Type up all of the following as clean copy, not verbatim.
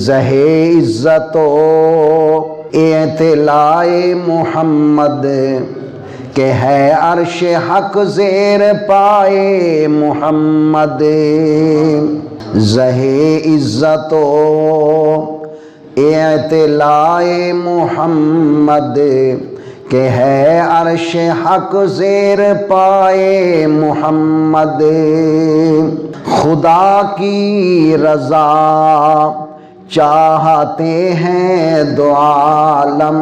زہ عزت و اعتلاء محمد کہ ہے عرش حق زیر پائے محمد، زہ عزت و اعتلاء محمد کہ ہے عرش حق زیر پائے محمد، خدا کی رضا چاہتے ہیں دو عالم،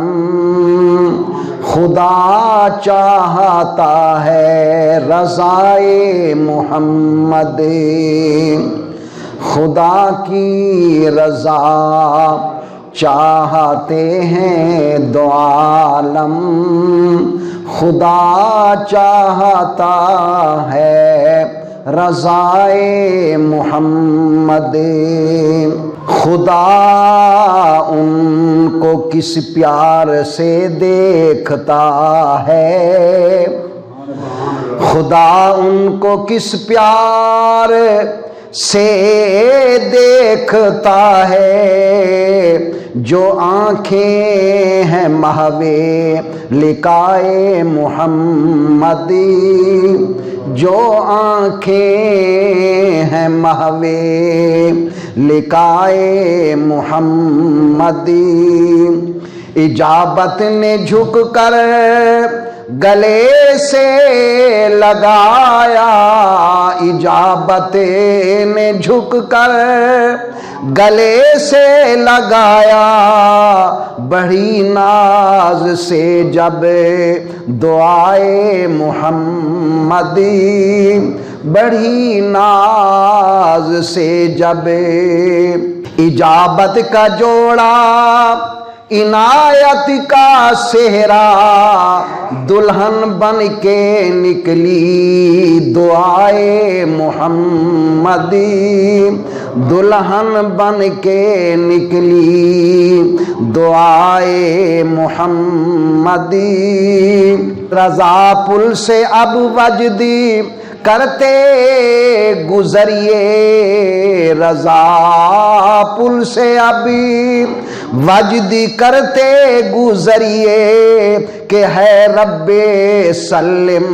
خدا چاہتا ہے رضائے محمد، خدا کی رضا چاہتے ہیں دو عالم، خدا چاہتا ہے رضائے محمد، خدا ان کو کس پیار سے دیکھتا ہے، خدا ان کو کس پیار سے دیکھتا ہے، جو آنکھیں ہیں محو لقائے محمد، جو آنکھیں ہیں محو لقائے محمد، اجابت نے جھک کر گلے سے لگایا، اجابت نے جھک کر گلے سے لگایا، بڑی ناز سے جب دعائے محمد، بڑی ناز سے جب اجابت کا جوڑا، عنایت کا صحرا، دلہن بن کے نکلی دعائے محمد، دلہن بن کے نکلی دعائے محمد، رضا پل سے اب وجدی کرتے گزریے، رضا پل سے ابھی وجدی کرتے گزریے، کہ ہے رب سلم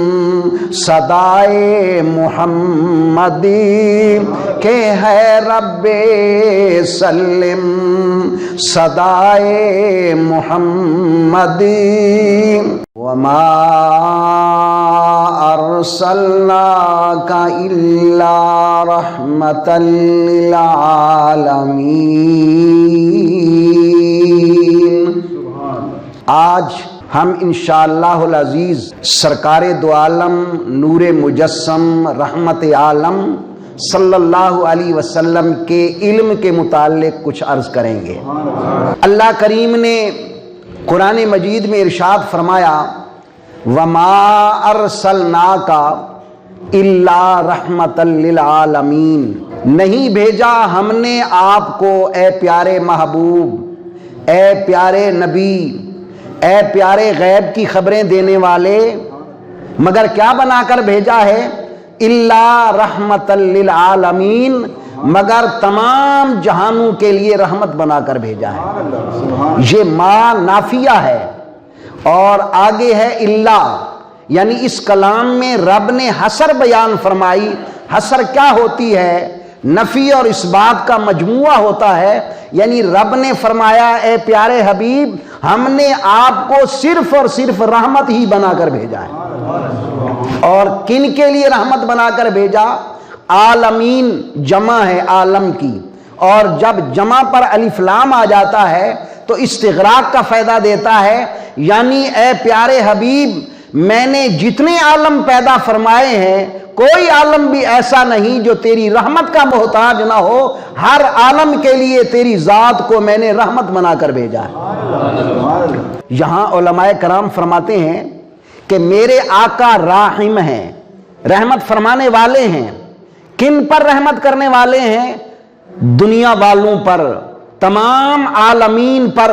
صدائے محمد، کہ ہے رب سلم صدائے محمد، وما ارسلناک الا رحمتا للعالمین۔ آج ہم انشاءاللہ العزیز سرکار دو عالم نور مجسم رحمت عالم صلی اللہ علیہ وسلم کے علم کے متعلق کچھ عرض کریں گے۔ اللہ کریم نے قرآن مجید میں ارشاد فرمایا، وما ارسلناک الا رحمتا للعالمین، نہیں بھیجا ہم نے آپ کو اے پیارے محبوب، اے پیارے نبی، اے پیارے غیب کی خبریں دینے والے، مگر کیا بنا کر بھیجا ہے؟ الا رحمتا للعالمین، مگر تمام جہانوں کے لیے رحمت بنا کر بھیجا ہے۔ یہ ما نافیہ ہے اور آگے ہے الا، یعنی اس کلام میں رب نے حصر بیان فرمائی۔ حصر کیا ہوتی ہے؟ نفی اور اس بات کا مجموعہ ہوتا ہے، یعنی رب نے فرمایا اے پیارے حبیب، ہم نے آپ کو صرف اور صرف رحمت ہی بنا کر بھیجا ہے۔ اور کن کے لیے رحمت بنا کر بھیجا؟ عالمین جمع ہے عالم کی، اور جب جمع پر الف لام آ جاتا ہے تو استغراق کا فائدہ دیتا ہے، یعنی اے پیارے حبیب، میں نے جتنے عالم پیدا فرمائے ہیں کوئی عالم بھی ایسا نہیں جو تیری رحمت کا محتاج نہ ہو، ہر عالم کے لیے تیری ذات کو میں نے رحمت بنا کر بھیجا ہے۔ یہاں علماء کرام فرماتے ہیں کہ میرے آقا راحم ہیں، رحمت فرمانے والے ہیں۔ کن پر رحمت کرنے والے ہیں؟ دنیا والوں پر، تمام عالمین پر۔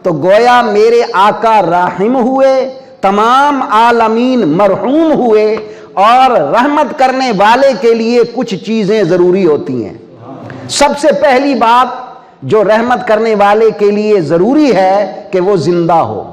تو گویا میرے آقا راحم ہوئے، تمام عالمین مرحوم ہوئے، اور رحمت کرنے والے کے لیے کچھ چیزیں ضروری ہوتی ہیں۔ سب سے پہلی بات جو رحمت کرنے والے کے لیے ضروری ہے کہ وہ زندہ ہو.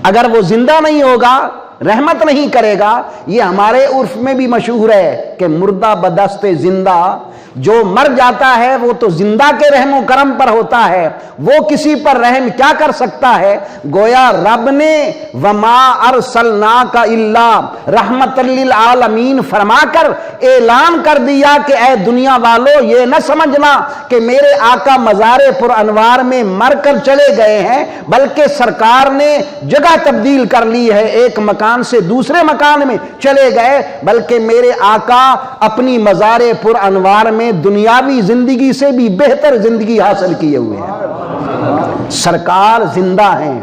اگر وہ زندہ نہیں ہوگا، رحمت نہیں کرے گا. یہ ہمارے عرف میں بھی مشہور ہے کہ مردہ بدست زندہ. جو مر جاتا ہے وہ تو زندہ کے رحم و کرم پر ہوتا ہے، وہ کسی پر رحم کیا کر سکتا ہے؟ گویا رب نے وما ارسلناک الا رحمت للعالمین فرما کر اعلان کر دیا کہ اے دنیا والو، یہ نہ سمجھنا کہ میرے آقا مزار پر انوار میں مر کر چلے گئے ہیں، بلکہ سرکار نے جگہ تبدیل کر لی ہے، ایک مکان سے دوسرے مکان میں چلے گئے، بلکہ میرے آقا اپنی مزار پر انوار میں دنیاوی زندگی سے بھی بہتر زندگی حاصل کیے ہوئے ہیں. سرکار زندہ ہیں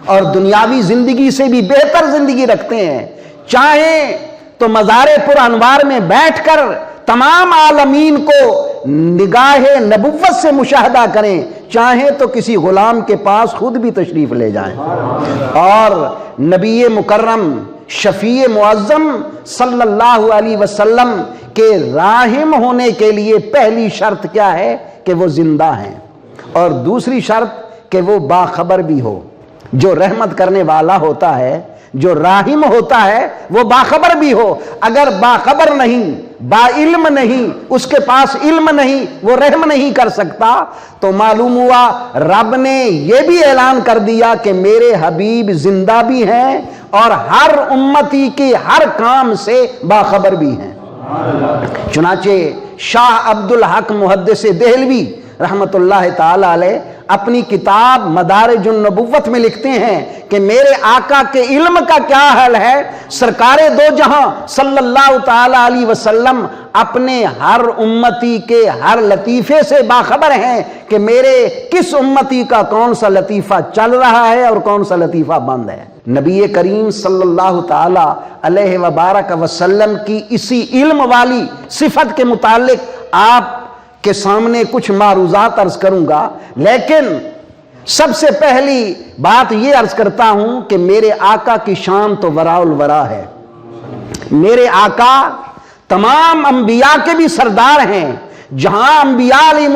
اور دنیاوی زندگی سے بھی بہتر زندگی رکھتے ہیں. چاہیں تو مزار پر انوار میں بیٹھ کر تمام عالمین کو نگاہ نبوت سے مشاہدہ کریں، چاہیں تو کسی غلام کے پاس خود بھی تشریف لے جائیں. اور نبی مکرم شفیع معظم صلی اللہ علیہ وسلم کے راحم ہونے کے لیے پہلی شرط کیا ہے؟ کہ وہ زندہ ہیں، اور دوسری شرط کہ وہ باخبر بھی ہو. جو رحمت کرنے والا ہوتا ہے، جو راحم ہوتا ہے، وہ باخبر بھی ہو. اگر باخبر نہیں، با علم نہیں، اس کے پاس علم نہیں، وہ رحم نہیں کر سکتا. تو معلوم ہوا رب نے یہ بھی اعلان کر دیا کہ میرے حبیب زندہ بھی ہیں اور ہر امتی کے ہر کام سے باخبر بھی ہیں. چنانچہ شاہ عبد الحق محدث دہلوی رحمت اللہ تعالی علیہ اپنی کتاب مدارج النبوت میں لکھتے ہیں کہ میرے آقا کے علم کا کیا حال ہے. سرکار دو جہاں صلی اللہ تعالی علیہ وسلم اپنے ہر امتی کے ہر لطیفے سے باخبر ہیں کہ میرے کس امتی کا کون سا لطیفہ چل رہا ہے اور کون سا لطیفہ بند ہے. نبی کریم صلی اللہ تعالی علیہ وبارک وسلم کی اسی علم والی صفت کے متعلق آپ کے سامنے کچھ معروضات عرض کروں گا، لیکن سب سے پہلی بات یہ عرض کرتا ہوں کہ میرے آقا کی شان تو وراء الورا ہے. میرے آقا تمام انبیاء کے بھی سردار ہیں. جہاں انبیاء علیہ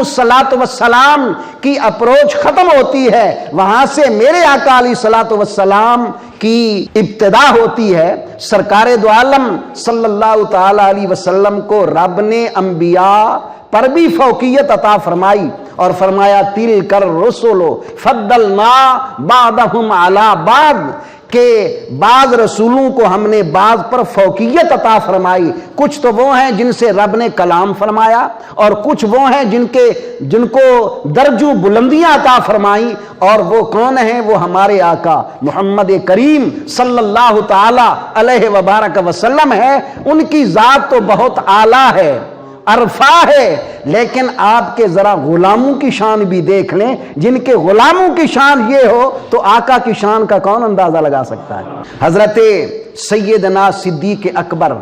السلام کی اپروچ ختم ہوتی ہے، وہاں سے میرے آقا علیہ السلام کی ابتدا ہوتی ہے. سرکار دو عالم صلی اللہ تعالی علیہ وسلم کو رب نے انبیاء پر بھی فوقیت عطا فرمائی اور فرمایا تِلْكَ الرُّسُلُ فَضَّلْنَا بَعْضَهُمْ عَلَى بَعْضٍ، کہ بعض رسولوں کو ہم نے بعض پر فوقیت عطا فرمائی. کچھ تو وہ ہیں جن سے رب نے کلام فرمایا، اور کچھ وہ ہیں جن کو درجوں بلندیاں عطا فرمائی. اور وہ کون ہیں؟ وہ ہمارے آقا محمد کریم صلی اللہ تعالی علیہ وبارک وسلم ہے. ان کی ذات تو بہت اعلیٰ ہے، عرفہ ہے، لیکن آپ کے ذرا غلاموں کی شان بھی دیکھ لیں. جن کے غلاموں کی شان یہ ہو تو آقا کی شان کا کون اندازہ لگا سکتا ہے؟ حضرت سیدنا صدیق اکبر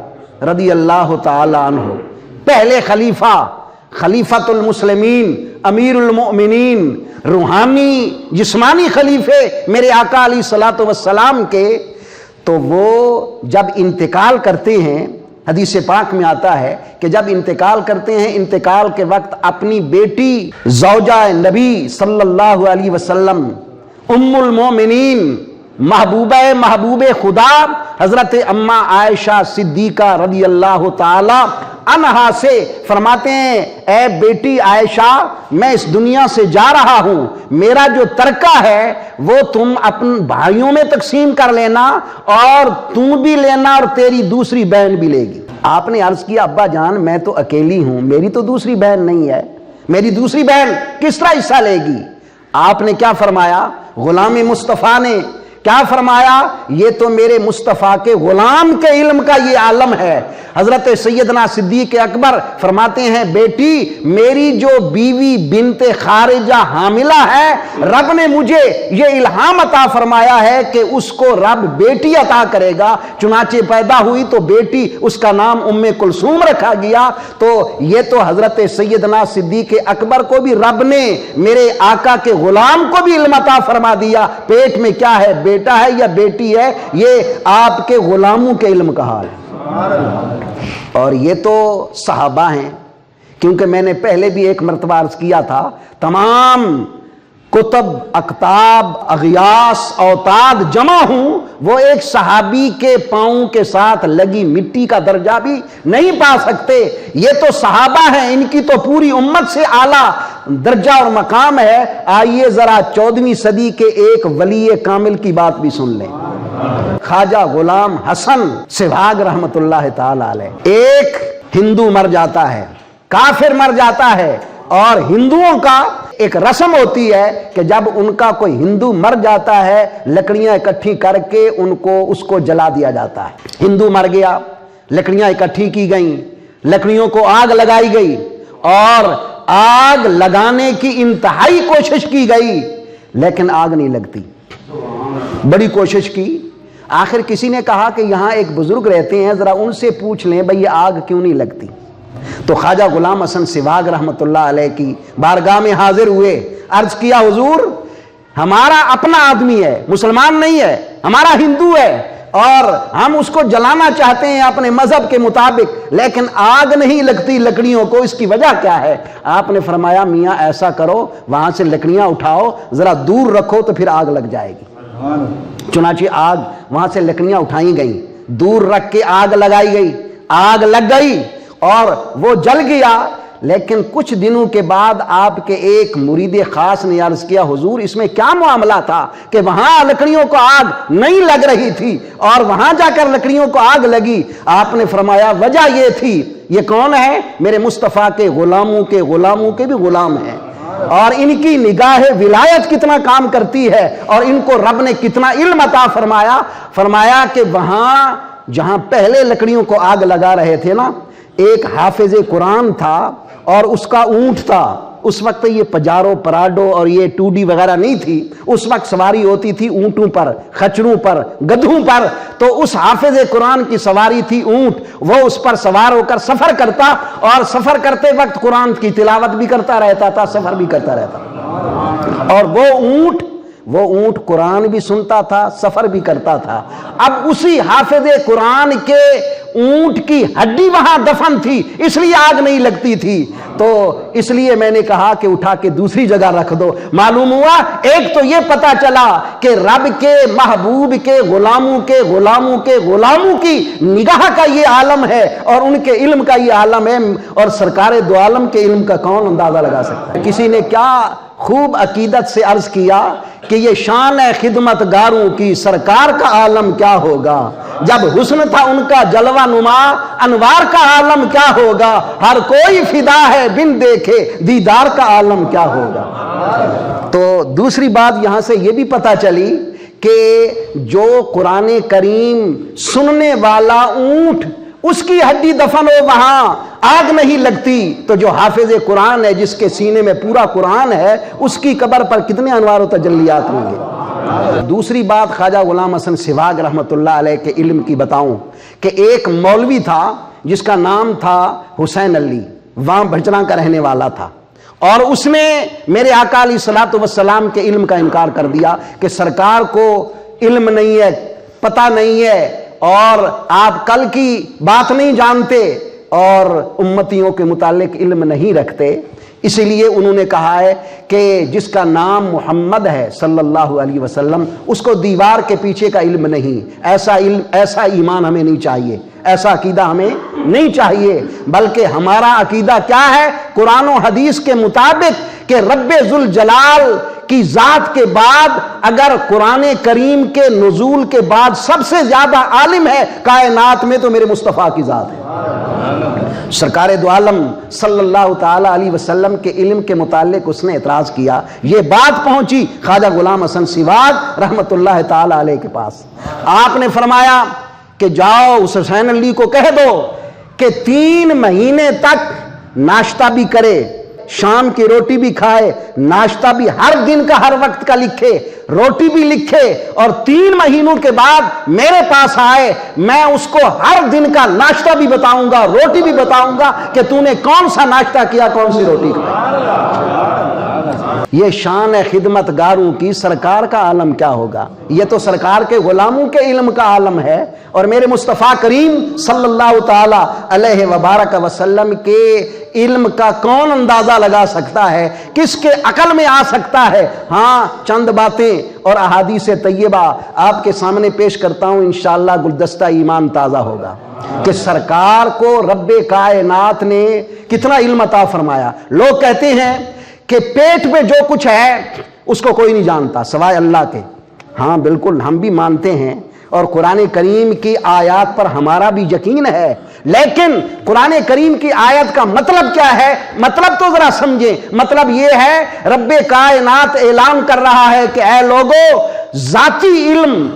رضی اللہ تعالی عنہ، پہلے خلیفۃ المسلمین، امیر المؤمنین، روحانی جسمانی خلیفے میرے آقا علیہ الصلوۃ والسلام کے، تو وہ جب انتقال کرتے ہیں، حدیث پاک میں آتا ہے کہ جب انتقال کرتے ہیں، انتقال کے وقت اپنی بیٹی زوجہ نبی صلی اللہ علیہ وسلم، ام المومنین، محبوب خدا حضرت اما عائشہ صدیقہ رضی اللہ تعالی عنہا سے فرماتے ہیں، اے بیٹی عائشہ، میں اس دنیا سے جا رہا ہوں، میرا جو ترکہ ہے وہ تم اپنے بھائیوں میں تقسیم کر لینا، اور تم بھی لینا اور تیری دوسری بہن بھی لے گی. آپ نے عرض کیا ابا جان میں تو اکیلی ہوں، میری تو دوسری بہن نہیں ہے، میری دوسری بہن کس طرح حصہ لے گی؟ آپ نے کیا فرمایا؟ غلام مصطفیٰ نے کیا فرمایا؟ یہ تو میرے مصطفیٰ کے غلام کے علم کا یہ عالم ہے. حضرت سیدنا صدیق اکبر فرماتے ہیں، بیٹی میری جو بیوی بنت خارجہ حاملہ ہے، رب نے مجھے یہ الہام عطا فرمایا ہے کہ اس کو رب بیٹی عطا کرے گا. چنانچہ پیدا ہوئی تو بیٹی، اس کا نام ام کلثوم رکھا گیا. تو یہ تو حضرت سیدنا صدیق اکبر کو بھی رب نے میرے آقا کے غلام کو بھی علم عطا فرما دیا. پیٹ میں کیا ہے، بیٹا ہے یا بیٹی ہے، یہ آپ کے غلاموں کے علم کا حال ہے. اور یہ تو صحابہ ہیں کیونکہ میں نے پہلے بھی ایک مرتبہ عرض کیا تھا، تمام کتب، اکتاب، اغیاس، اوتاد جمع ہوں، وہ ایک صحابی کے پاؤں کے ساتھ لگی مٹی کا درجہ بھی نہیں پا سکتے۔ یہ تو صحابہ ہیں، ان کی تو پوری امت سے اعلیٰ درجہ اور مقام ہے۔ آئیے ذرا 14ویں صدی کے ایک ولی کامل کی بات بھی سن لیں، خواجہ غلام حسن سبہاگ رحمت اللہ تعالی علیہ۔ ایک ہندو مر جاتا ہے، کافر مر جاتا ہے، اور ہندوؤں کا ایک رسم ہوتی ہے کہ جب ان کا کوئی ہندو مر جاتا ہے لکڑیاں اکٹھی کر کے اس کو جلا دیا جاتا ہے۔ ہندو مر گیا، لکڑیاں اکٹھی کی گئیں، لکڑیوں کو آگ لگائی گئی، اور آگ لگانے کی انتہائی کوشش کی گئی، لیکن آگ نہیں لگتی۔ بڑی کوشش کی، آخر کسی نے کہا کہ یہاں ایک بزرگ رہتے ہیں، ذرا ان سے پوچھ لیں بھئی یہ آگ کیوں نہیں لگتی۔ تو خواجہ غلام حسن سبہاگ رحمت اللہ علیہ کی بارگاہ میں حاضر ہوئے، عرض کیا حضور ہمارا اپنا آدمی ہے، مسلمان نہیں ہے، ہمارا ہندو ہے، اور ہم اس کو جلانا چاہتے ہیں اپنے مذہب کے مطابق، لیکن آگ نہیں لگتی لکڑیوں کو، اس کی وجہ کیا ہے؟ آپ نے فرمایا میاں ایسا کرو، وہاں سے لکڑیاں اٹھاؤ، ذرا دور رکھو تو پھر آگ لگ جائے گی۔ چنانچہ آگ وہاں سے لکڑیاں اٹھائی گئیں، دور رکھ کے آگ لگائی گئی، آگ لگ گئی اور وہ جل گیا۔ لیکن کچھ دنوں کے بعد آپ کے ایک مرید خاص نے عرض کیا حضور اس میں کیا معاملہ تھا کہ وہاں لکڑیوں کو آگ نہیں لگ رہی تھی اور وہاں جا کر لکڑیوں کو آگ لگی؟ آپ نے فرمایا وجہ یہ تھی، یہ کون ہے؟ میرے مصطفیٰ کے غلاموں کے غلاموں کے بھی غلام ہیں، اور ان کی نگاہ ولایت کتنا کام کرتی ہے، اور ان کو رب نے کتنا علم عطا فرمایا کہ وہاں جہاں پہلے لکڑیوں کو آگ لگا رہے تھے نا، ایک حافظ قرآن تھا اور اس کا اونٹ تھا۔ اس وقت یہ پجارو پراڈو اور یہ ٹوڈی وغیرہ نہیں تھی، اس وقت سواری ہوتی تھی اونٹوں پر، خچروں پر، گدھوں پر۔ تو اس حافظ قرآن کی سواری تھی اونٹ، وہ اس پر سوار ہو کر سفر کرتا، اور سفر کرتے وقت قرآن کی تلاوت بھی کرتا رہتا تھا، سفر بھی کرتا رہتا، اور وہ اونٹ قرآن بھی سنتا تھا، سفر بھی کرتا تھا۔ اب اسی حافظ قرآن کے اونٹ کی ہڈی وہاں دفن تھی، اس لیے آگ نہیں لگتی تھی۔ تو اس لیے میں نے کہا کہ اٹھا کے دوسری جگہ رکھ دو۔ معلوم ہوا ایک تو یہ پتا چلا کہ رب کے محبوب کے غلاموں کے غلاموں کے غلاموں کی نگاہ کا یہ عالم ہے، اور ان کے علم کا یہ عالم ہے، اور سرکار دو عالم کے علم کا کون اندازہ لگا سکتا ہے؟ کسی نے کیا خوب عقیدت سے عرض کیا کہ یہ شان ہے خدمت گاروں کی، سرکار کا عالم کیا ہوگا؟ جب حسن تھا ان کا جلوہ نما، انوار کا عالم کیا ہوگا؟ ہر کوئی فدا ہے بن دیکھے، دیدار کا عالم کیا ہوگا؟ تو دوسری بات یہاں سے یہ بھی پتہ چلی کہ جو قرآن کریم سننے والا اونٹ اس کی ہڈی دفن ہو وہاں آگ نہیں لگتی، تو جو حافظ قرآن ہے جس کے سینے میں پورا قرآن ہے اس کی قبر پر کتنے انوار و تجلیات ہوں گے؟ دوسری بات خواجہ غلام حسن سبہاگ رحمت اللہ علیہ کے علم کی بتاؤں کہ ایک مولوی تھا جس کا نام تھا حسین علی، وہاں بھجراں کا رہنے والا تھا، اور اس نے میرے آقا علیہ الصلوۃ والسلام کے علم کا انکار کر دیا کہ سرکار کو علم نہیں ہے، پتہ نہیں ہے، اور آپ کل کی بات نہیں جانتے، اور امتیوں کے متعلق علم نہیں رکھتے۔ اسی لیے انہوں نے کہا ہے کہ جس کا نام محمد ہے صلی اللہ علیہ وسلم اس کو دیوار کے پیچھے کا علم نہیں۔ ایسا علم، ایسا ایمان ہمیں نہیں چاہیے، ایسا عقیدہ ہمیں نہیں چاہیے، بلکہ ہمارا عقیدہ کیا ہے؟ قرآن و حدیث کے مطابق کہ رب ذوالجلال کی ذات کے بعد اگر قرآن کریم کے نزول کے بعد سب سے زیادہ عالم ہے کائنات میں تو میرے مصطفیٰ کی ذات ہے۔ سرکار دو عالم صلی اللہ تعالی علیہ وسلم کے علم کے متعلق اس نے اعتراض کیا، یہ بات پہنچی خواجہ غلام حسن سبہاگ رحمت اللہ تعالی علیہ کے پاس۔ آپ نے فرمایا کہ جاؤ اس حسین علی کو کہہ دو کہ 3 مہینے تک ناشتہ بھی کرے، شام کی روٹی بھی کھائے، ناشتہ بھی ہر دن کا ہر وقت کا لکھے، روٹی بھی لکھے، اور 3 مہینوں کے بعد میرے پاس آئے، میں اس کو ہر دن کا ناشتہ بھی بتاؤں گا، روٹی بھی بتاؤں گا کہ تو نے کون سا ناشتہ کیا، کون سی روٹی کھائی۔ یہ شان ہے خدمت گاروں کی، سرکار کا عالم کیا ہوگا؟ یہ تو سرکار کے غلاموں کے علم کا عالم ہے، اور میرے مصطفیٰ کریم صلی اللہ تعالی علیہ وبارک وسلم کے علم کا کون اندازہ لگا سکتا ہے، کس کے عقل میں آ سکتا ہے؟ ہاں چند باتیں اور احادیث طیبہ آپ کے سامنے پیش کرتا ہوں، انشاءاللہ گلدستہ ایمان تازہ ہوگا کہ سرکار کو رب کائنات نے کتنا علم عطا فرمایا۔ لوگ کہتے ہیں کہ پیٹ میں جو کچھ ہے اس کو کوئی نہیں جانتا سوائے اللہ کے۔ ہاں بالکل ہم بھی مانتے ہیں، اور قرآن کریم کی آیات پر ہمارا بھی یقین ہے، لیکن قرآن کریم کی آیت کا مطلب کیا ہے؟ مطلب تو ذرا سمجھیں۔ مطلب یہ ہے رب کائنات اعلان کر رہا ہے کہ اے لوگو، ذاتی علم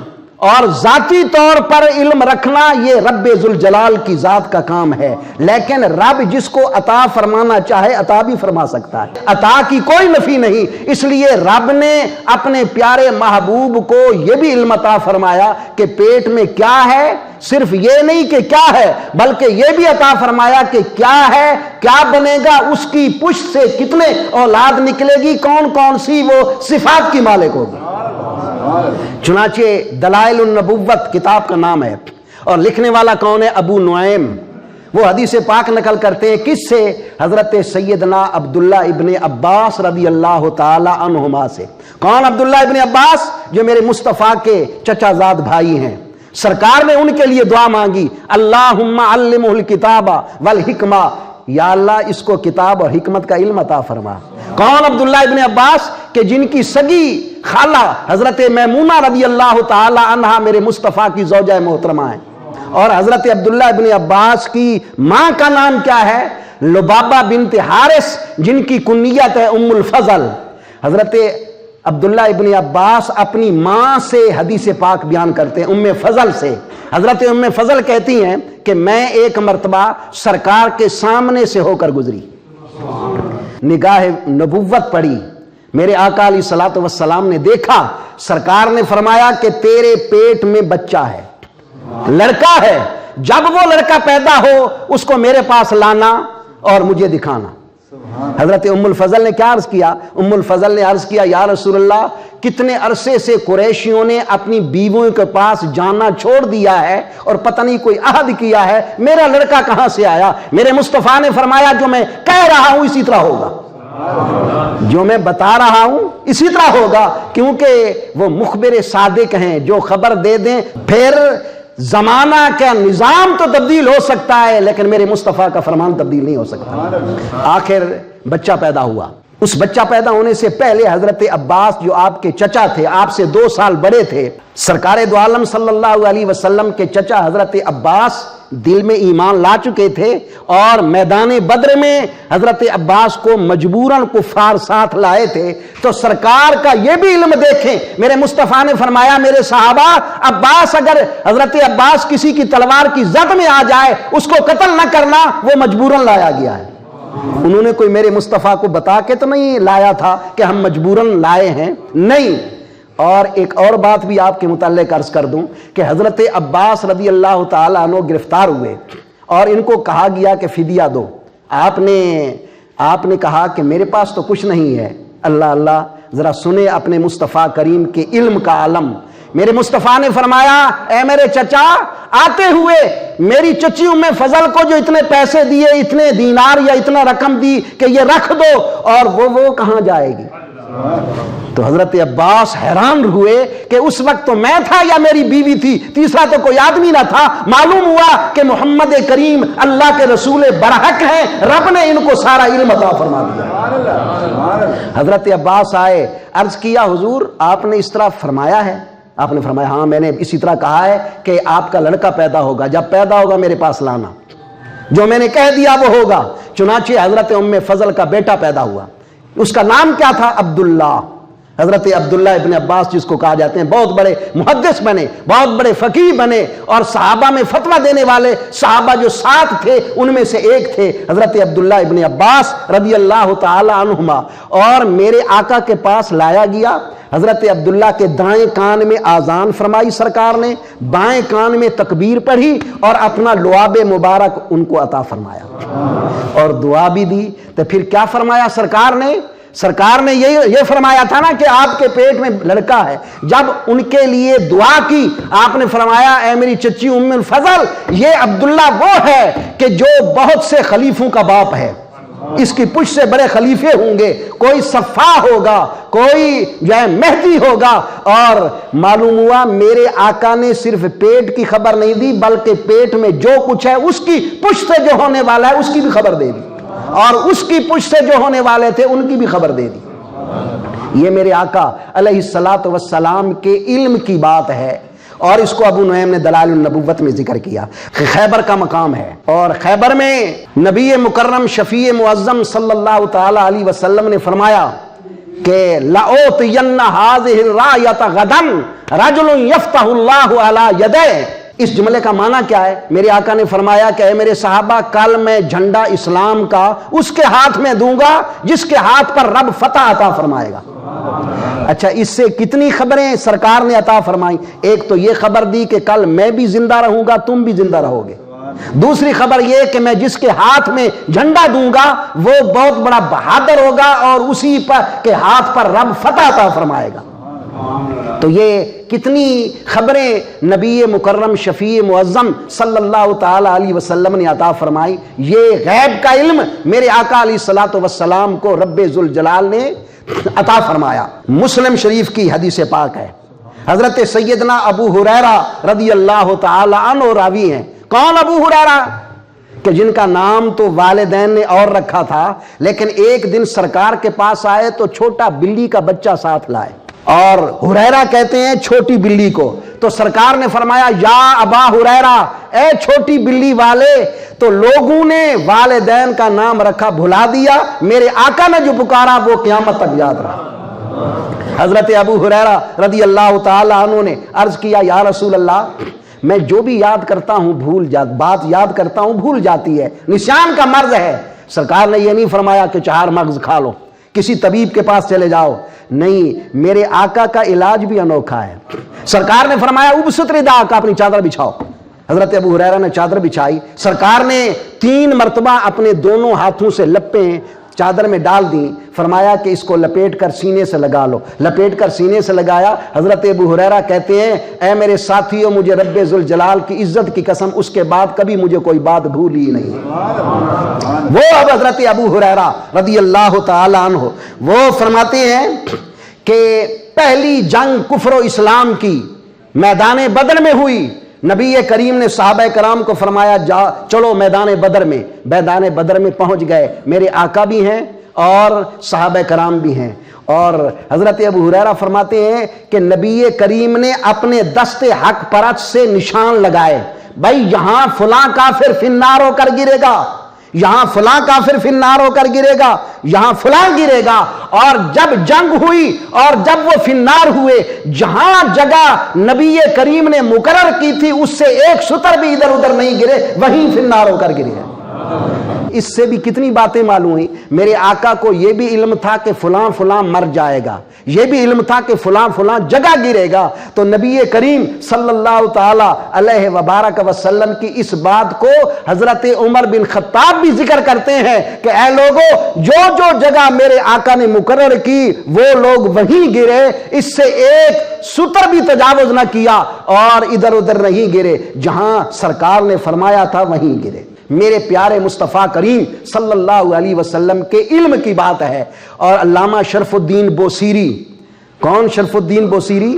اور ذاتی طور پر علم رکھنا یہ رب ذوالجلال کی ذات کا کام ہے، لیکن رب جس کو عطا فرمانا چاہے عطا بھی فرما سکتا ہے، عطا کی کوئی نفی نہیں۔ اس لیے رب نے اپنے پیارے محبوب کو یہ بھی علم عطا فرمایا کہ پیٹ میں کیا ہے، صرف یہ نہیں کہ کیا ہے بلکہ یہ بھی عطا فرمایا کہ کیا ہے، کیا بنے گا، اس کی پشت سے کتنے اولاد نکلے گی، کون کون سی وہ صفات کی مالک ہوگی۔ چنانچہ دلائل النبوت کتاب کا نام ہے، اور لکھنے والا کون ہے؟ ابو نعیم۔ وہ حدیث پاک نقل کرتے ہیں، کس سے؟ حضرت سیدنا عبداللہ ابن عباس رضی اللہ تعالی عنہما سے۔ کون عبداللہ ابن عباس؟ جو میرے مصطفیٰ کے چچا زاد بھائی ہیں۔ سرکار نے ان کے لیے دعا مانگی، اللہم علمہ الکتاب والحکمہ، یا اللہ اس کو کتاب اور حکمت کا علم عطا فرما۔ کون عبداللہ ابن عباس؟ کہ جن کی سگی خالہ حضرت میمونہ رضی اللہ تعالی عنہا میرے مصطفیٰ کی زوجہ محترمہ ہیں، اور حضرت عبداللہ ابن عباس کی ماں کا نام کیا ہے؟ لبابہ بنت حارث، جن کی کنیت ہے ام الفضل۔ حضرت عبداللہ ابن عباس اپنی ماں سے حدیث پاک بیان کرتے ہیں، ام فضل سے۔ حضرت ام فضل کہتی ہیں کہ میں ایک مرتبہ سرکار کے سامنے سے ہو کر گزری، نگاہ نبوت پڑی، میرے آقا علیہ الصلوۃ والسلام نے دیکھا، سرکار نے فرمایا کہ تیرے پیٹ میں بچہ ہے، لڑکا ہے، جب وہ لڑکا پیدا ہو اس کو میرے پاس لانا اور مجھے دکھانا۔ حضرت ام الفضل نے کیا عرض کیا؟ ام الفضل نے عرض کیا، یا رسول اللہ، کتنے عرصے سے قریشیوں نے اپنی بیویوں کے پاس جانا چھوڑ دیا ہے اور پتہ نہیں کوئی عہد کیا ہے، میرا لڑکا کہاں سے آیا؟ میرے مصطفیٰ نے فرمایا جو میں کہہ رہا ہوں اسی طرح ہوگا، جو میں بتا رہا ہوں اسی طرح ہوگا، کیونکہ وہ مخبر صادق ہیں، جو خبر دے دیں۔ پھر زمانہ کا نظام تو تبدیل ہو سکتا ہے لیکن میرے مصطفیٰ کا فرمان تبدیل نہیں ہو سکتا۔ آخر بچہ پیدا ہوا۔ اس بچہ پیدا ہونے سے پہلے حضرت عباس جو آپ کے چچا تھے، آپ سے 2 سال بڑے تھے، سرکار دو عالم صلی اللہ علیہ وسلم کے چچا حضرت عباس دل میں ایمان لا چکے تھے، اور میدان بدر میں حضرت عباس کو مجبوراً کفار ساتھ لائے تھے۔ تو سرکار کا یہ بھی علم دیکھیں، میرے مصطفیٰ نے فرمایا میرے صحابہ، عباس اگر حضرت عباس کسی کی تلوار کی زد میں آ جائے اس کو قتل نہ کرنا، وہ مجبوراً لایا گیا ہے۔ انہوں نے کوئی میرے مصطفیٰ کو بتا کے تو نہیں لایا تھا کہ ہم مجبوراً لائے ہیں، نہیں۔ اور ایک اور بات بھی آپ کے متعلق عرض کر دوں کہ حضرت عباس رضی اللہ تعالیٰ عنہ گرفتار ہوئے اور ان کو کہا گیا کہ فدیہ دو۔ آپ نے کہا کہ میرے پاس تو کچھ نہیں ہے۔ اللہ اللہ، ذرا سنے اپنے مصطفیٰ کریم کے علم کا عالم۔ میرے مصطفیٰ نے فرمایا، اے میرے چچا، آتے ہوئے میری چچی ام فضل کو جو اتنے پیسے دیے، اتنے دینار یا اتنا رقم دی کہ یہ رکھ دو، اور وہ کہاں جائے گی؟ تو حضرت عباس حیران ہوئے کہ اس وقت تو میں تھا یا میری بیوی تھی، تیسرا تو کوئی آدمی نہ تھا۔ معلوم ہوا کہ محمد کریم اللہ کے رسول برحق ہیں، رب نے ان کو سارا علم عطا فرما دیا۔ حضرت عباس آئے، عرض کیا حضور آپ نے اس طرح فرمایا ہے؟ آپ نے فرمایا ہاں میں نے اسی طرح کہا ہے کہ آپ کا لڑکا پیدا ہوگا، جب پیدا ہوگا میرے پاس لانا، جو میں نے کہہ دیا وہ ہوگا۔ چنانچہ حضرت ام فضل کا بیٹا پیدا ہوا، اس کا نام کیا تھا؟ عبداللہ۔ حضرت عبداللہ ابن عباس جس کو کہا جاتے ہیں، بہت بڑے محدث بنے، بہت بڑے فقیہ بنے، اور صحابہ میں فتویٰ دینے والے صحابہ جو 7 تھے ان میں سے ایک تھے حضرت عبداللہ ابن عباس رضی اللہ تعالی عنہما۔ اور میرے آقا کے پاس لایا گیا، حضرت عبداللہ کے دائیں کان میں آذان فرمائی سرکار نے، بائیں کان میں تکبیر پڑھی، اور اپنا لعاب مبارک ان کو عطا فرمایا اور دعا بھی دی۔ تو پھر کیا فرمایا سرکار نے یہ فرمایا تھا نا کہ آپ کے پیٹ میں لڑکا ہے۔ جب ان کے لیے دعا کی، آپ نے فرمایا اے میری چچی ام الفضل، یہ عبداللہ وہ ہے کہ جو بہت سے خلیفوں کا باپ ہے، اس کی پشت سے بڑے خلیفے ہوں گے، کوئی صفا ہوگا، کوئی جو ہے مہدی ہوگا۔ اور معلوم ہوا میرے آقا نے صرف پیٹ کی خبر نہیں دی بلکہ پیٹ میں جو کچھ ہے اس کی پشت سے جو ہونے والا ہے اس کی بھی خبر دے دی، اور اس کی پشت سے جو ہونے والے تھے ان کی بھی خبر دے دی۔ یہ میرے آقا علیہ الصلوۃ والسلام کے علم کی بات ہے، اور اس کو ابو نعیم نے دلائل النبوت میں ذکر کیا۔ خیبر کا مقام ہے، اور خیبر میں نبی مکرم شفیع معظم صلی اللہ تعالی علیہ وسلم نے فرمایا کہ لَأُعْطِيَنَّ هَٰذِهِ الرَّايَةَ غَدًا رَجُلٌ يَفْتَحُ اللَّهُ عَلَىٰ يَدَيْهِ۔ اس جملے کا معنی کیا ہے؟ میرے آقا نے فرمایا کہ اے میرے صحابہ، کل میں جھنڈا اسلام کا اس کے ہاتھ میں دوں گا جس کے ہاتھ پر رب فتح عطا فرمائے گا۔ اچھا، اس سے کتنی خبریں سرکار نے عطا فرمائی؟ ایک تو یہ خبر دی کہ کل میں بھی زندہ رہوں گا، تم بھی زندہ رہو گے۔ دوسری خبر یہ کہ میں جس کے ہاتھ میں جھنڈا دوں گا وہ بہت بڑا بہادر ہوگا اور اسی پر کے ہاتھ پر رب فتح عطا فرمائے گا۔ تو یہ کتنی خبریں نبی مکرم شفیع معظم صلی اللہ تعالی علیہ وسلم نے عطا فرمائی۔ یہ غیب کا علم میرے آقا علیہ الصلوۃ والسلام کو رب ذوالجلال نے عطا فرمایا۔ مسلم شریف کی حدیث پاک ہے، حضرت سیدنا ابو ہریرہ رضی اللہ تعالی عنہ راوی ہیں۔ کون ابو ہریرہ؟ کہ جن کا نام تو والدین نے اور رکھا تھا، لیکن ایک دن سرکار کے پاس آئے تو چھوٹا بلی کا بچہ ساتھ لائے، اور ہریرہ کہتے ہیں چھوٹی بلی کو۔ تو سرکار نے فرمایا یا ابا ہریرہ، اے چھوٹی بلی والے، تو لوگوں نے والدین کا نام رکھا بھلا دیا، میرے آقا نے جو پکارا وہ قیامت تک یاد رہا۔ حضرت ابو ہریرہ رضی اللہ تعالی عنہ نے عرض کیا یا رسول اللہ، میں جو بھی یاد کرتا ہوں بات یاد کرتا ہوں بھول جاتی ہے، نسیان کا مرض ہے۔ سرکار نے یہ نہیں فرمایا کہ 4 مغز کھا لو، کسی طبیب کے پاس چلے جاؤ، نہیں، میرے آقا کا علاج بھی انوکھا ہے۔ سرکار نے فرمایا ابسط رداءک، اپنی چادر بچھاؤ۔ حضرت ابو ہریرہ نے چادر بچھائی، سرکار نے 3 مرتبہ اپنے دونوں ہاتھوں سے لپیں چادر میں ڈال دیں، فرمایا کہ اس کو لپیٹ کر سینے سے لگا لو۔ لپیٹ کر سینے سے لگایا۔ حضرت ابو ہریرہ کہتے ہیں اے میرے ساتھیوں، مجھے رب ذوالجلال کی عزت کی قسم اس کے بعد کبھی مجھے کوئی بات بھولی نہیں۔ وہ اب حضرت ابو ہریرہ رضی اللہ تعالی عنہ وہ فرماتے ہیں کہ پہلی جنگ کفر و اسلام کی میدان بدر میں ہوئی۔ نبی کریم نے صحابہ کرام کو فرمایا چلو میدان بدر میں۔ میدان بدر میں پہنچ گئے، میرے آقا بھی ہیں اور صحابہ کرام بھی ہیں، اور حضرت ابو ہریرہ فرماتے ہیں کہ نبی کریم نے اپنے دست حق پرست سے نشان لگائے، بھائی یہاں فلاں کافر فی النار ہو کر گرے گا، یہاں فلاں کافر فی النار ہو کر گرے گا، یہاں فلاں گرے گا۔ اور جب جنگ ہوئی اور جب وہ فی النار ہوئے، جہاں جگہ نبی کریم نے مقرر کی تھی اس سے 1 شتر بھی ادھر ادھر نہیں گرے، وہیں فی النار ہو کر گرے۔ اس سے بھی کتنی باتیں معلوم ہوئی۔ میرے آقا کو یہ بھی علم تھا کہ فلاں فلاں مر جائے گا، یہ بھی علم تھا کہ فلاں فلاں جگہ گرے گا۔ تو نبی کریم صلی اللہ تعالی علیہ وبارک وسلم کی اس بات کو حضرت عمر بن خطاب بھی ذکر کرتے ہیں کہ اے لوگو، جو جو جگہ میرے آقا نے مقرر کی وہ لوگ وہیں گرے، اس سے 1 شتر بھی تجاوز نہ کیا اور ادھر ادھر نہیں گرے، جہاں سرکار نے فرمایا تھا وہیں گرے۔ میرے پیارے مصطفیٰ کریم صلی اللہ علیہ وسلم کے علم کی بات ہے۔ اور علامہ شرف الدین بوصیری، کون شرف الدین بوصیری؟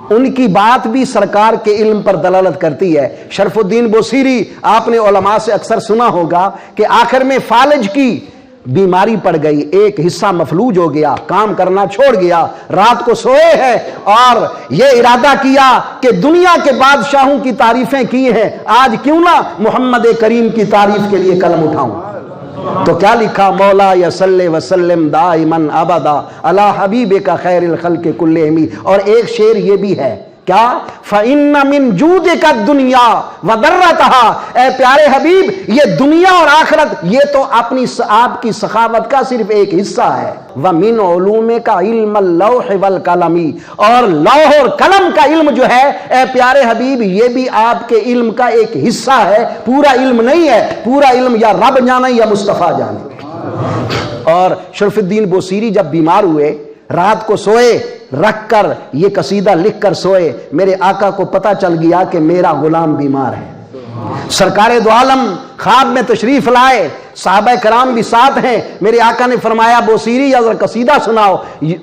ان کی بات بھی سرکار کے علم پر دلالت کرتی ہے۔ شرف الدین بوصیری، آپ نے علماء سے اکثر سنا ہوگا کہ آخر میں فالج کی بیماری پڑ گئی، ایک حصہ مفلوج ہو گیا، کام کرنا چھوڑ گیا، رات کو سوئے ہیں اور یہ ارادہ کیا کہ دنیا کے بادشاہوں کی تعریفیں کی ہیں، آج کیوں نہ محمد کریم کی تعریف کے لیے قلم اٹھاؤں۔ تو کیا لکھا؟ مولا یا صلی وسلم دائمن ابدا علی حبیبک خیر الخلق کلہم۔ اور ایک شعر یہ بھی ہے، کیا؟ فَإِنَّ مِن جُودِكَ الدُّنْيَا وَضَرَّتَهَا، اے پیارے حبیب یہ دنیا اور آخرت یہ تو آپ کی سخاوت کا صرف ایک حصہ ہے۔ وَمِنْ عُلُومِكَ عِلْمَ اللَّوْحِ وَالْقَلَمِ، اور لوح اور قلم کا علم جو ہے اے پیارے حبیب یہ بھی آپ کے علم کا ایک حصہ ہے، پورا علم نہیں ہے، پورا علم یا رب جانے یا مصطفیٰ جانے۔ اور شرف الدین بوصیری جب بیمار ہوئے، رات کو سوئے، رکھ کر یہ قصیدہ لکھ کر سوئے، میرے آقا کو پتہ چل گیا کہ میرا غلام بیمار ہے۔ سرکار دو عالم خواب میں تشریف لائے، صحابہ کرام بھی ساتھ ہیں، میرے آقا نے فرمایا بوسیری یا ذرا قصیدہ سناؤ۔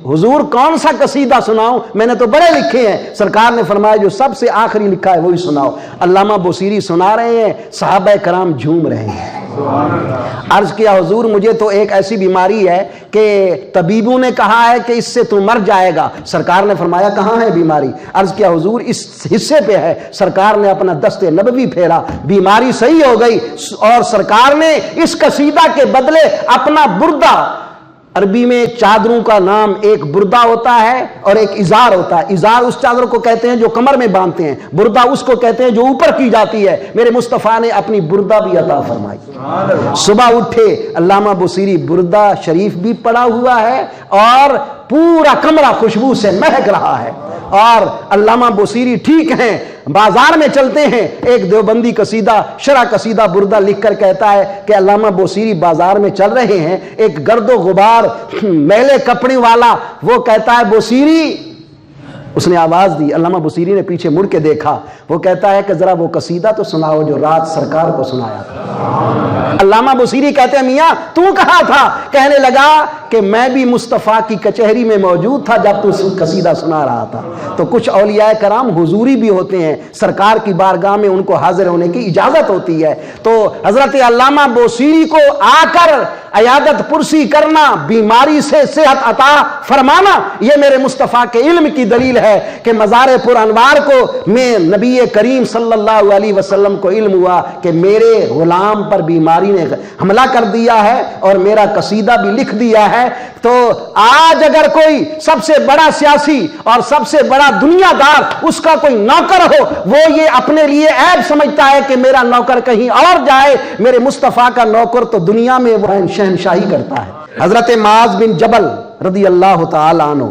حضور کون سا قصیدہ سناؤں، میں نے تو بڑے لکھے ہیں۔ سرکار نے فرمایا جو سب سے آخری لکھا ہے وہی سناؤ۔ علامہ بوسیری سنا رہے ہیں، صحابہ کرام جھوم رہے ہیں۔ عرض کیا حضور مجھے تو ایک ایسی بیماری ہے کہ طبیبوں نے کہا ہے کہ اس سے تو مر جائے گا۔ سرکار نے فرمایا کہاں ہے بیماری؟ عرض کیا حضور اس حصے پہ ہے۔ سرکار نے اپنا دست نبوی پھیرا، بیماری صحیح ہو گئی، اور سرکار نے اس قصیدہ کے بدلے اپنا بردہ، عربی میں چادروں کا نام ایک بردہ ہوتا ہے اور ایک ازار ہوتا ہے۔ ازار اس چادر کو کہتے ہیں جو کمر میں باندھتے ہیں، بردہ اس کو کہتے ہیں جو اوپر کی جاتی ہے۔ میرے مصطفیٰ نے اپنی بردہ بھی عطا فرمائی۔ صبح اٹھے علامہ بوسیری بردہ شریف بھی پڑا ہوا ہے اور پورا کمرہ خوشبو سے مہک رہا ہے، اور علامہ بوسیری ٹھیک ہیں، بازار میں چلتے ہیں، ایک دیوبندی قصیدہ شرح قصیدہ بردہ لکھ کر کہتا ہے کہ علامہ بوسیری بازار میں چل رہے ہیں، ایک گرد و غبار میلے کپڑے والا وہ کہتا ہے بوسیری، اس نے آواز دی، علامہ بوسیری نے پیچھے مڑ کے دیکھا، وہ کہتا ہے کہ ذرا وہ قصیدہ تو سناؤ جو رات سرکار کو سنایا تھا۔ علامہ بوسیری کہتے ہیں میاں تو کہاں تھا؟ کہنے لگا کہ میں بھی مصطفیٰ کی کچہری میں موجود تھا جب تو قصیدہ سنا رہا تھا۔ تو کچھ اولیاء کرام حضوری بھی ہوتے ہیں، سرکار کی بارگاہ میں ان کو حاضر ہونے کی اجازت ہوتی ہے۔ تو حضرت علامہ بوسیری کو آ کر عیادت پرسی کرنا، بیماری سے صحت عطا فرمانا، یہ میرے مصطفیٰ کے علم کی دلیل ہے کہ مزار پر انوار کو میں نبی کریم صلی اللہ علیہ وسلم کو علم ہوا کہ میرے غلام پر بیماری نے حملہ کر دیا ہے اور میرا قصیدہ بھی لکھ دیا ہے۔ تو آج اگر کوئی سب سے بڑا سیاسی اور سب سے بڑا دنیا دار اس کا کوئی نوکر ہو، وہ یہ اپنے لیے عیب سمجھتا ہے کہ میرا نوکر کہیں اور جائے، میرے مصطفیٰ کا نوکر تو دنیا میں وہ شہنشاہی کرتا ہے۔ حضرت معاذ بن جبل رضی اللہ تعالی عنہ،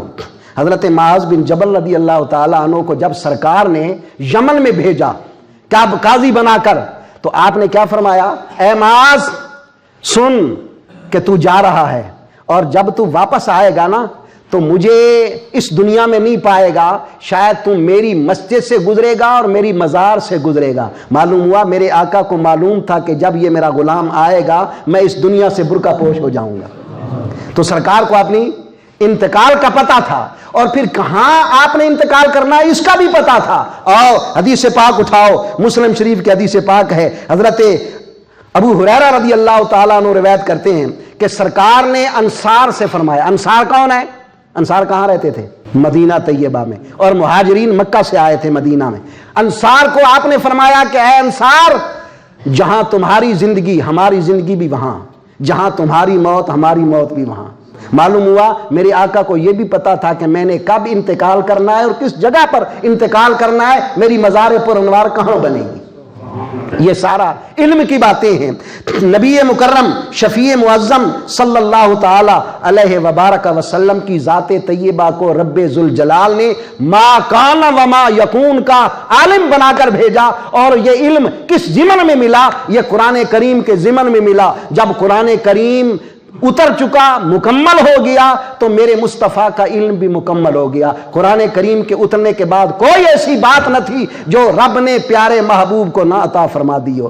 حضرت معاذ بن جبل رضی اللہ تعالی عنہ کو جب سرکار نے یمن میں بھیجا کیا قاضی بنا کر، تو آپ نے کیا فرمایا؟ اے معاذ سن کہ تو جا رہا ہے، اور جب تو واپس آئے گا نا تو مجھے اس دنیا میں نہیں پائے گا، شاید تم میری مسجد سے گزرے گا اور میری مزار سے گزرے گا۔ معلوم ہوا میرے آقا کو معلوم تھا کہ جب یہ میرا غلام آئے گا میں اس دنیا سے برقع پوش ہو جاؤں گا۔ تو سرکار کو اپنی انتقال کا پتا تھا، اور پھر کہاں آپ نے انتقال کرنا ہے اس کا بھی پتا تھا۔ آؤ حدیث پاک اٹھاؤ، مسلم شریف کی حدیث پاک ہے، حضرت ابو ہریرہ رضی اللہ تعالیٰ عنہ روایت کرتے ہیں کہ سرکار نے انصار سے فرمایا، انصار کون ہے؟ انصار کہاں رہتے تھے؟ مدینہ طیبہ میں، اور مہاجرین مکہ سے آئے تھے مدینہ میں۔ انصار کو آپ نے فرمایا کہ اے انصار، جہاں تمہاری زندگی ہماری زندگی بھی وہاں، جہاں تمہاری موت ہماری موت بھی وہاں۔ معلوم ہوا میرے آقا کو یہ بھی پتا تھا کہ میں نے کب انتقال کرنا ہے اور کس جگہ پر انتقال کرنا ہے، میری مزار پر انوار کہاں بنے گی۔ یہ سارا علم کی باتیں ہیں۔ نبی مکرم شفیع معظم صلی اللہ تعالی علیہ وبارک وسلم کی ذات طیبہ کو رب ذوالجلال نے ما کان و ما یکون کا عالم بنا کر بھیجا، اور یہ علم کس ضمن میں ملا؟ یہ قرآن کریم کے ضمن میں ملا۔ جب قرآن کریم اتر چکا، مکمل ہو گیا، تو میرے مصطفیٰ کا علم بھی مکمل ہو گیا۔ قرآن کریم کے اترنے کے بعد کوئی ایسی بات نہ تھی جو رب نے پیارے محبوب کو نہ عطا فرما دی ہو۔